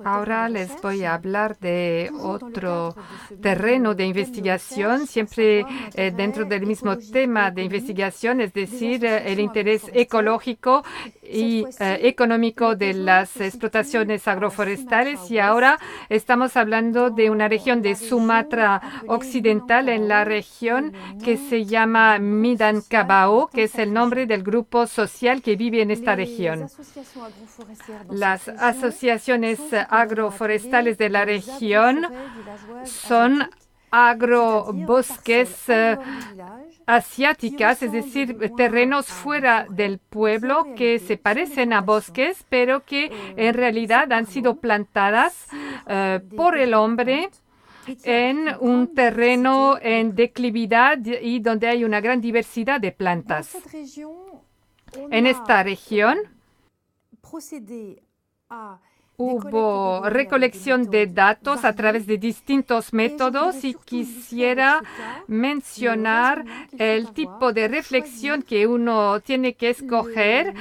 Ahora les voy a hablar de otro terreno de investigación, siempre dentro del mismo tema de investigación, es decir, el interés ecológico y económico de las explotaciones agroforestales. Y ahora estamos hablando de una región de Sumatra Occidental, en la región que se llama Minangkabau, que es el nombre del grupo social que vive en esta región. Las asociaciones agroforestales de la región son agrobosques asiáticas, es decir, terrenos fuera del pueblo que se parecen a bosques, pero que en realidad han sido plantadas por el hombre en un terreno en declividad y donde hay una gran diversidad de plantas. En esta región hubo recolección de datos a través de distintos métodos y quisiera mencionar el tipo de reflexión que uno tiene que escoger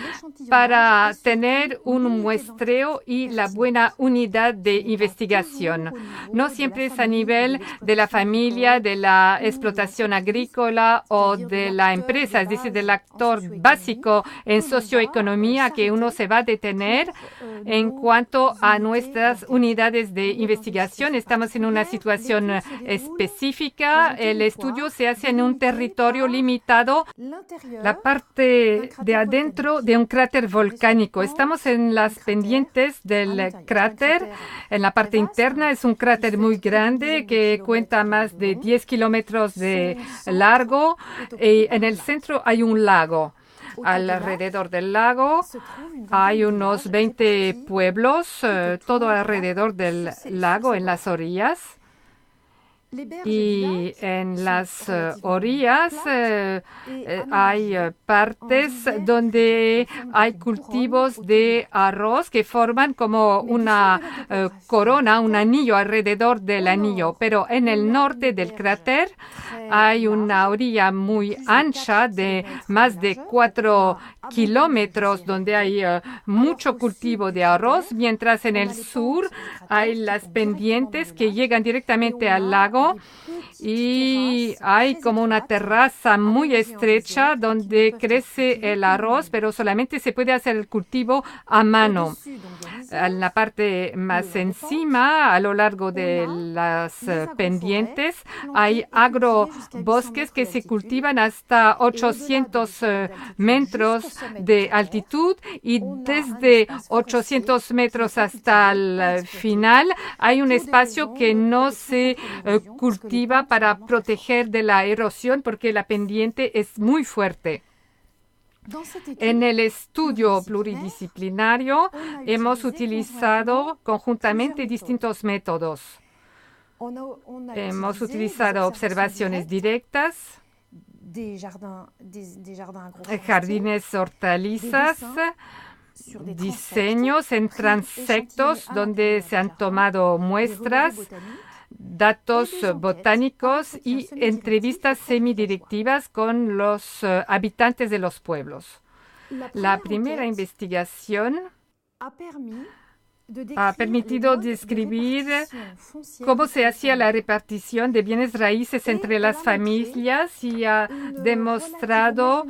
para tener un muestreo y la buena unidad de investigación. No siempre es a nivel de la familia, de la explotación agrícola o de la empresa, es decir, del actor básico en socioeconomía que uno se va a detener en cuanto a nuestras unidades de investigación. Estamos en una situación específica. El estudio se hace en un territorio limitado, la parte de adentro de un cráter volcánico. Estamos en las pendientes del cráter. En la parte interna es un cráter muy grande que cuenta más de 10 kilómetros de largo y en el centro hay un lago. Alrededor del lago hay unos 20 pueblos, todo alrededor del lago, en las orillas. Y en las orillas hay partes donde hay cultivos de arroz que forman como una corona, un anillo alrededor del anillo. Pero en el norte del cráter hay una orilla muy ancha de más de 4 kilómetros donde hay mucho cultivo de arroz, mientras en el sur hay las pendientes que llegan directamente al lago y hay como una terraza muy estrecha donde crece el arroz, pero solamente se puede hacer el cultivo a mano. En la parte más encima, a lo largo de las pendientes, hay agrobosques que se cultivan hasta 800 metros de altitud y desde 800 metros hasta el final hay un espacio que no se cultiva para proteger de la erosión porque la pendiente es muy fuerte. En el estudio pluridisciplinario hemos utilizado conjuntamente distintos métodos. Hemos utilizado observaciones directas, jardines hortalizas, diseños en transectos donde se han tomado muestras, datos botánicos y entrevistas semidirectivas con los habitantes de los pueblos. La primera investigación ha permitido describir cómo se hacía la repartición de bienes raíces entre las familias y ha demostrado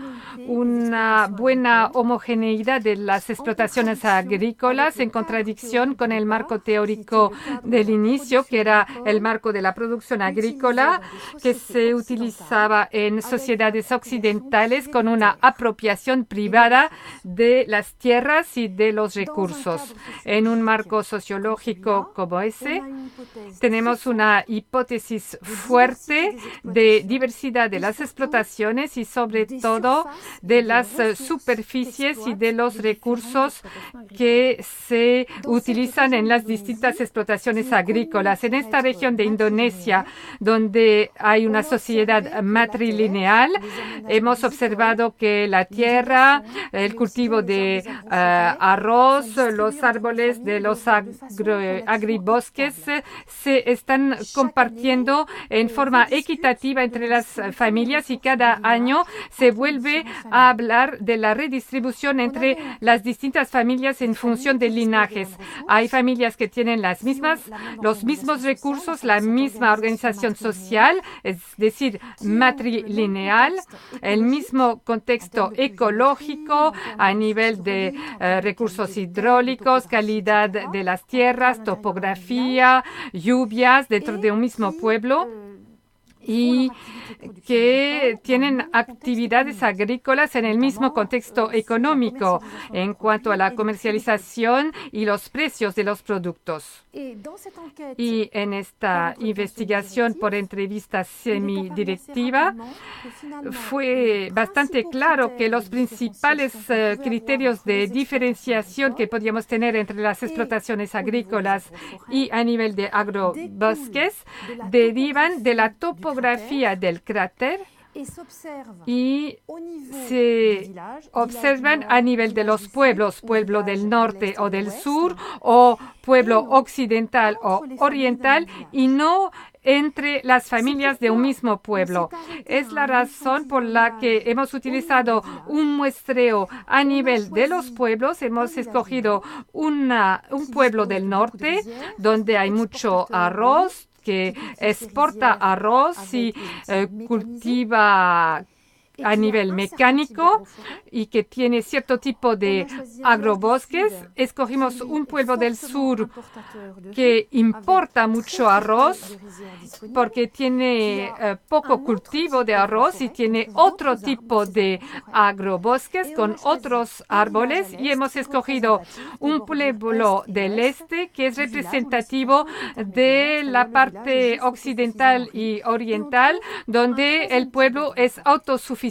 una buena homogeneidad de las explotaciones agrícolas en contradicción con el marco teórico del inicio, que era el marco de la producción agrícola que se utilizaba en sociedades occidentales con una apropiación privada de las tierras y de los recursos. En un marco sociológico como ese, tenemos una hipótesis fuerte de diversidad de las explotaciones y sobre todo de las superficies y de los recursos que se utilizan en las distintas explotaciones agrícolas. En esta región de Indonesia, donde hay una sociedad matrilineal, hemos observado que la tierra, el cultivo de arroz, los árboles de de los agribosques se están compartiendo en forma equitativa entre las familias y cada año se vuelve a hablar de la redistribución entre las distintas familias en función de linajes. Hay familias que tienen los mismos recursos, la misma organización social, es decir, matrilineal, el mismo contexto ecológico a nivel de recursos hidráulicos, calidad de las tierras, topografía, lluvias dentro de un mismo pueblo y que tienen actividades agrícolas en el mismo contexto económico en cuanto a la comercialización y los precios de los productos. Y en esta investigación por entrevista semidirectiva fue bastante claro que los principales criterios de diferenciación que podíamos tener entre las explotaciones agrícolas y a nivel de agrobosques derivan de la topografía del cráter y se observan a nivel de los pueblos, pueblo del norte o del sur o pueblo occidental o oriental y no entre las familias de un mismo pueblo. Es la razón por la que hemos utilizado un muestreo a nivel de los pueblos. Hemos escogido un pueblo del norte donde hay mucho arroz, que exporta arroz y cultiva a nivel mecánico y que tiene cierto tipo de agrobosques. Escogimos un pueblo del sur que importa mucho arroz porque tiene poco cultivo de arroz y tiene otro tipo de agrobosques con otros árboles y hemos escogido un pueblo del este que es representativo de la parte occidental y oriental donde el pueblo es autosuficiente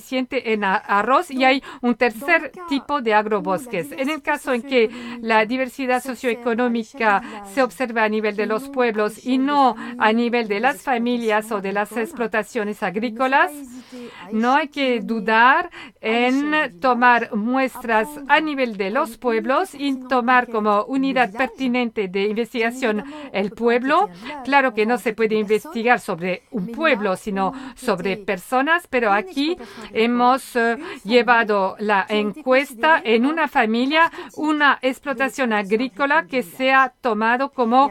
en arroz y hay un tercer tipo de agrobosques. En el caso en que la diversidad socioeconómica se observa a nivel de los pueblos y no a nivel de las familias o de las explotaciones agrícolas, no hay que dudar en tomar muestras a nivel de los pueblos y tomar como unidad pertinente de investigación el pueblo. Claro que no se puede investigar sobre un pueblo, sino sobre personas, pero aquí hemos llevado la encuesta en una familia, una explotación agrícola que se ha tomado como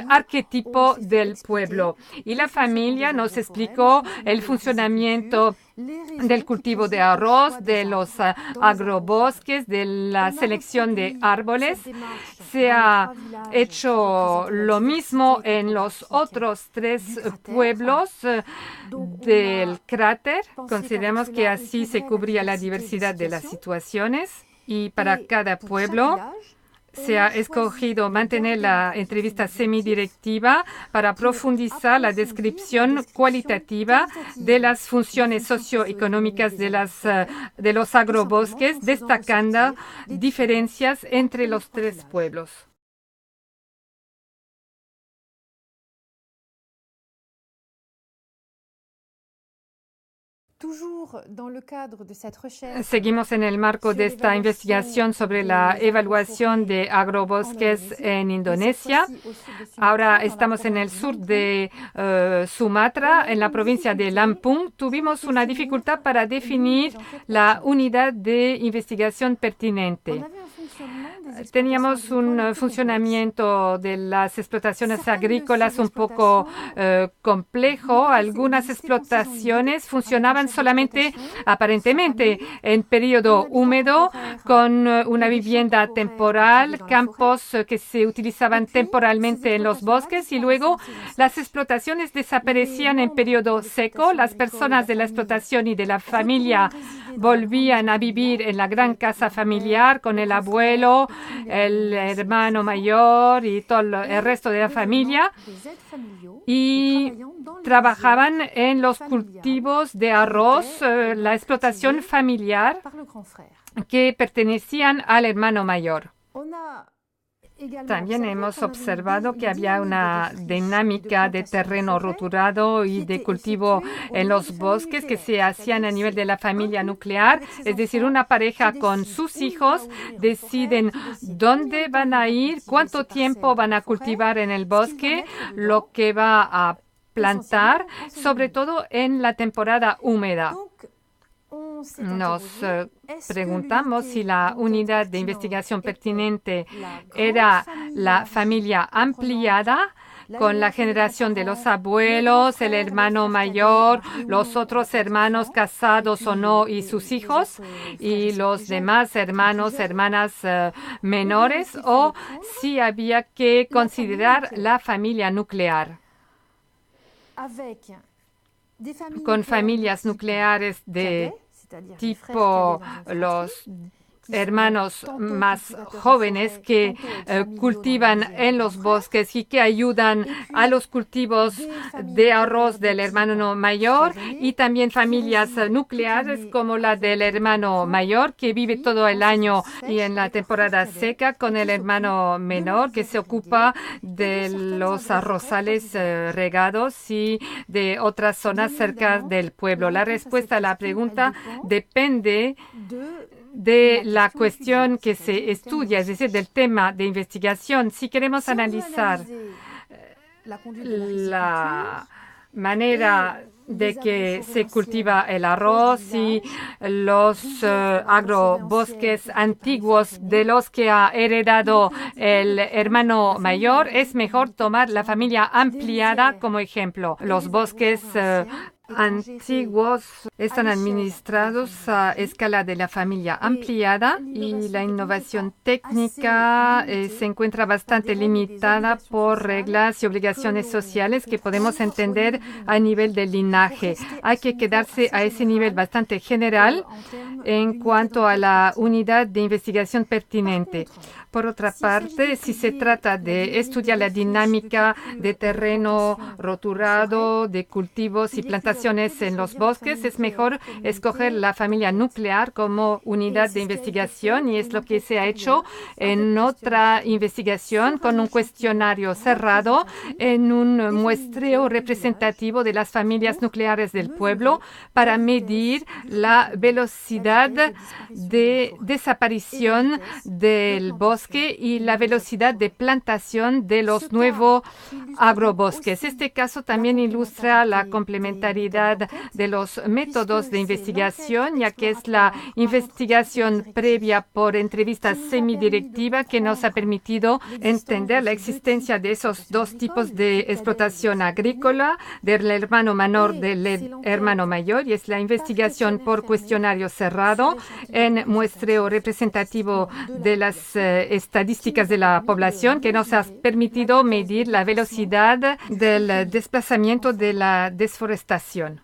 arquetipo del pueblo. Y la familia nos explicó el funcionamiento del cultivo de arroz, de los agrobosques, de la selección de árboles. Se ha hecho lo mismo en los otros 3 pueblos del cráter. Consideramos que así se cubría la diversidad de las situaciones y para cada pueblo se ha escogido mantener la entrevista semidirectiva para profundizar la descripción cualitativa de las funciones socioeconómicas de los agrobosques, destacando diferencias entre los 3 pueblos. Seguimos en el marco de esta investigación sobre la evaluación de agrobosques en Indonesia. Ahora estamos en el sur de Sumatra, en la provincia de Lampung. Tuvimos una dificultad para definir la unidad de investigación pertinente. Teníamos un funcionamiento de las explotaciones agrícolas un poco complejo. Algunas explotaciones funcionaban solamente, aparentemente, en periodo húmedo, con una vivienda temporal, campos que se utilizaban temporalmente en los bosques y luego las explotaciones desaparecían en periodo seco. Las personas de la explotación y de la familia volvían a vivir en la gran casa familiar con el abuelo, el hermano mayor y todo el resto de la familia y trabajaban en los cultivos de arroz, la explotación familiar que pertenecían al hermano mayor. También hemos observado que había una dinámica de terreno roturado y de cultivo en los bosques que se hacían a nivel de la familia nuclear. Es decir, una pareja con sus hijos deciden dónde van a ir, cuánto tiempo van a cultivar en el bosque, lo que va a plantar, sobre todo en la temporada húmeda. Nos preguntamos si la unidad de investigación pertinente era la familia ampliada con la generación de los abuelos, el hermano mayor, los otros hermanos casados o no y sus hijos, y los demás hermanos, hermanas menores, o si había que considerar la familia nuclear. Con familias nucleares de tipo los hermanos más jóvenes que cultivan en los bosques y que ayudan a los cultivos de arroz del hermano mayor, y también familias nucleares como la del hermano mayor que vive todo el año y en la temporada seca con el hermano menor que se ocupa de los arrozales regados y de otras zonas cerca del pueblo. La respuesta a la pregunta depende de la cuestión que se estudia, es decir, del tema de investigación. Si queremos analizar la manera de que se cultiva el arroz y los agrobosques antiguos de los que ha heredado el hermano mayor, es mejor tomar la familia ampliada como ejemplo. Los bosques antiguos están administrados a escala de la familia ampliada y la innovación técnica se encuentra bastante limitada por reglas y obligaciones sociales que podemos entender a nivel del linaje. Hay que quedarse a ese nivel bastante general en cuanto a la unidad de investigación pertinente. Por otra parte, si se trata de estudiar la dinámica de terreno roturado, de cultivos y plantaciones en los bosques, es mejor escoger la familia nuclear como unidad de investigación, y es lo que se ha hecho en otra investigación con un cuestionario cerrado en un muestreo representativo de las familias nucleares del pueblo para medir la velocidad de desaparición del bosque y la velocidad de plantación de los nuevos agrobosques. Este caso también ilustra la complementariedad de los métodos de investigación, ya que es la investigación previa por entrevista semidirectiva que nos ha permitido entender la existencia de esos dos tipos de explotación agrícola, del hermano menor del hermano mayor, y es la investigación por cuestionario cerrado en muestreo representativo de las estadísticas de la población que nos ha permitido medir la velocidad del desplazamiento de la deforestación.